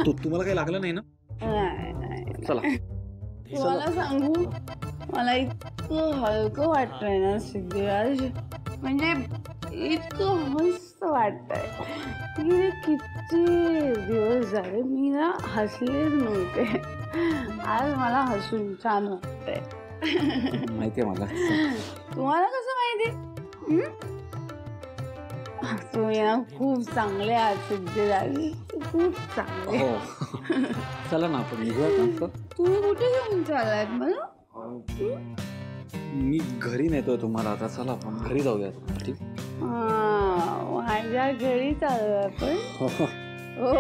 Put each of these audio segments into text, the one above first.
तुम्हाला काही लागलं नाही ना? नाही चला तुम्हाला सांगू, मला इतकं हलकं वाटतंय ना सिद्धिराज, म्हणजे इतकं मस्त वाटतंय. गेले किती दिवस झाले मी ना हसलेच नव्हते. आज मला हसून छान वाटतंय. माहितीये मला. तुम्हाला कसं माहिती? तुम्ही ना खूप चांगले आहात सिद्धिराज, खूप चांगले. हो चला ना आपण निघूयात. तुम्ही कुठे घेऊन चाललात मला? मी घरी नेतोय तुम्हाला आता. चला आपण घरी जाऊयात. ठीक. माझ्या घरी चालू आपण. हो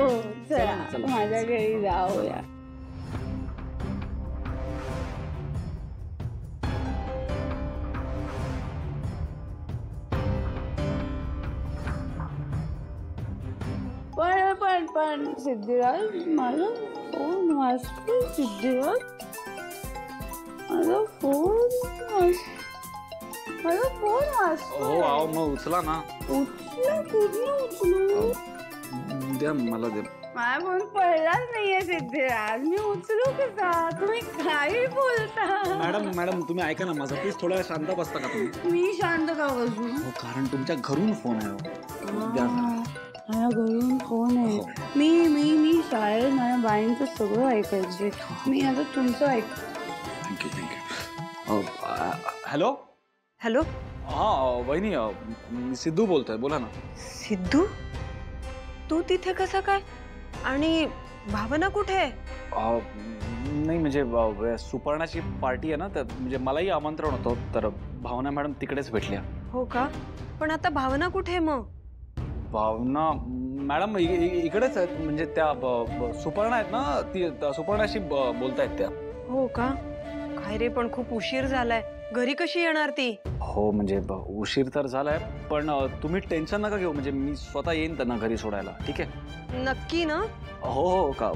चला माझ्या घरी जाऊया. पण सिद्धिराज माझा फोन वाजतोय. सिद्धिराज माझा फोन वाजतोय. हो आओ मग उचला ना. उचलू द्या मला दे. माझा फोन पडलाच नाहीये सिद्धिराज, मी उचलू कसा? तुम्ही काही बोलता. मॅडम तुम्ही ऐका ना माझं प्लीज. थोडा शांत बसता का तुम्ही? मी शांत का बसू? हो कारण तुमच्या घरून फोन आहे. माझ्या घरून फोन आहे. मी शाळेत माझ्या बाईंचं सगळं ऐकायचे. मी आता तुमचं थँक्यू. Hello hello. हा वहिनी मी सिद्धू बोलतोय. बोला ना. सिद्धू, तू तिथे कसा काय? आणि भावना कुठे आहे? नाही म्हणजे सुपर्णाची पार्टी आहे ना, तर म्हणजे मलाही आमंत्रण होतं, तर भावना मॅडम तिकडेच भेटल्या. हो का? पण आता भावना कुठे मग? भावना मॅडम इकडेच आहेत. म्हणजे त्या सुपर्णा आहेत ना, ती सुपर्णाशी बोलतायत त्या. हो का? काय रे, पण खूप उशीर झालाय. घरी कशी येणार ती? हो म्हणजे उशीर तर झालाय, पण तुम्ही टेन्शन नका घेऊ. म्हणजे मी स्वतः येईन त्यांना घरी सोडायला. ठीक आहे? नक्की ना? हो का,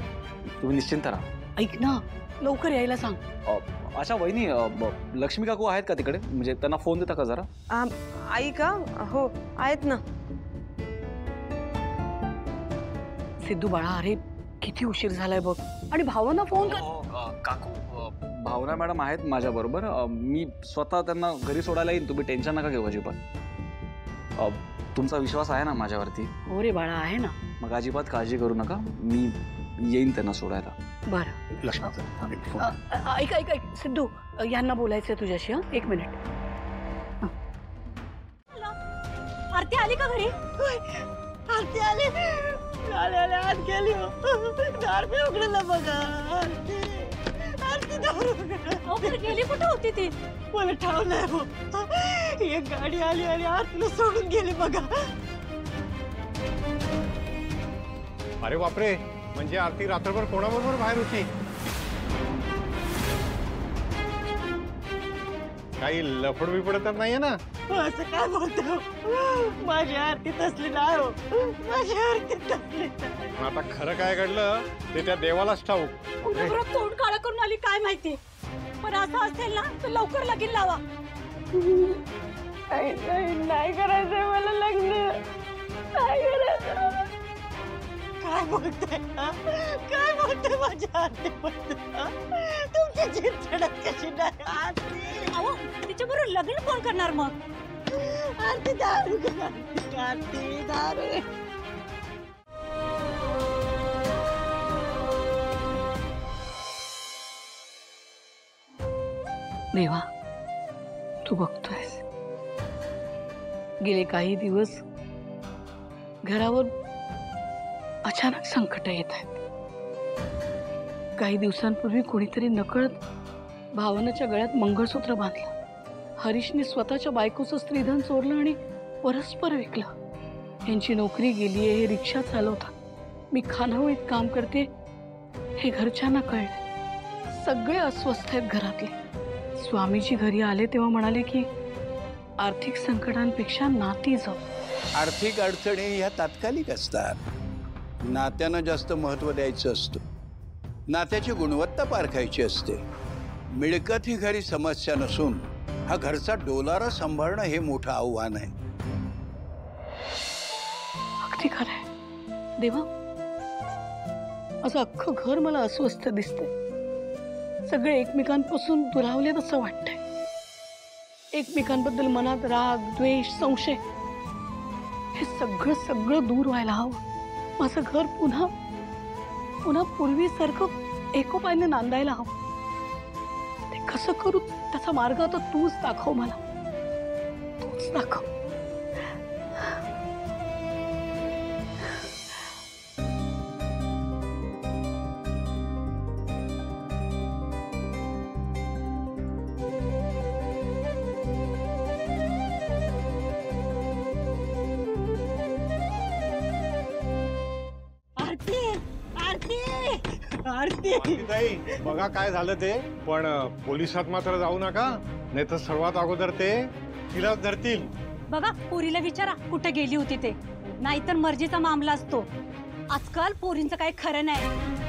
तुम्ही निश्चिंत राहा. ऐक ना, लवकर यायला सांग. अच्छा वहिनी, लक्ष्मी काकू आहेत का तिकडे? म्हणजे त्यांना फोन देता का जरा? आई का? हो आहेत ना. सिद्धू बाळा, अरे किती उशीर झालाय बघ. आणि भावना फोन कर. काकू भावना मॅडम आहेत माझ्या बरोबर. मी स्वतः त्यांना घरी सोडायला येईन. तुम्ही टेन्शन नका घेऊ अजिबात. तुमचा विश्वास आहे ना माझ्यावरती? हो रे बाळा, आहे ना. मग अजिबात काळजी करू नका. मी येईन त्यांना सोडायला. बरं लक्ष्मी ऐक सिद्धू, यांना बोलायचंय तुझ्याशी. एक मिनिट. आरती आली का घरी? आरती आली. आत गेली. दार मी उघडलं बघा. आरती दार उघडलं. गेली कुठे होती ती? मला ठाव नाही. एक गाडी आली आणि आरतीला सोडून गेली बघा. अरे बापरे, म्हणजे आरती रात्रभर कोणाबरोबर बाहेर होती? काही लफड बिफड तर नाहीये ना? असं काय बोलतो? माझी आरती तसली नाही हो. माझी आरती तसली. आता खरं काय घडलं ते त्या देवालाच ठाऊक. तोंड काळं करून आली काय माहिती. पण असं असेल ना तर लवकर लगीन लावा. नाही करायचंय मला लग्न. नाही करायचं. काय बोलते माझ्या आरती तुमची जीभ धडक कशी नाही? तिच्याबरोबर लग्न कोण करणार मग? आरती दारू. आरती दारू. देवा, तू बघतोयस, गेले काही दिवस घरावर अचानक संकट येत आहेत. काही दिवसांपूर्वी कोणीतरी नकळत भावनाच्या गळ्यात मंगळसूत्र बांधलं. हरीशने स्वतःच्या बायकोचं स्त्रीधन चोरलं आणि परस्पर विकलं. यांची नोकरी गेली आहे, हे रिक्षा चालवतात. मी खानावळीत काम करते हे घरच्यांना कळलं. सगळे अस्वस्थ आहेत घरातले. स्वामीजी घरी आले तेव्हा म्हणाले की आर्थिक संकटांपेक्षा नाती जप. आर्थिक अडचणी ह्या तात्कालिक असतात. नात्यानं जास्त महत्त्व द्यायचं असतं. नात्याची गुणवत्ता पारखायची असते. मिळकत ही घरी समस्या नसून हा घरचा डोलारा सांभाळणं हे मोठं आव्हान आहे. अगदी खरंय देवा. असं अख्खं घर मला अस्वस्थ दिसतंय. सगळे एकमेकांपासून दुरावलेत असं वाटतंय. एकमेकांबद्दल मनात राग, द्वेष, संशय हे सगळं दूर व्हायला हवं. माझं घर पुन्हा पूर्वीसारखं एकोपाने नांदायला हवं. ते कसं करू त्याचा मार्ग आता तूच दाखव मला. तूच दाखव. ताई बघा काय झालं ते, पण पोलिसात मात्र जाऊ नका, नाही तर सर्वात अगोदर ते तिलाच धरतील. बघा पोरीला विचारा कुठे गेली होती ते, नाहीतर मर्जीचा मामला असतो. आजकाल पोरींचं काही खरं नाही.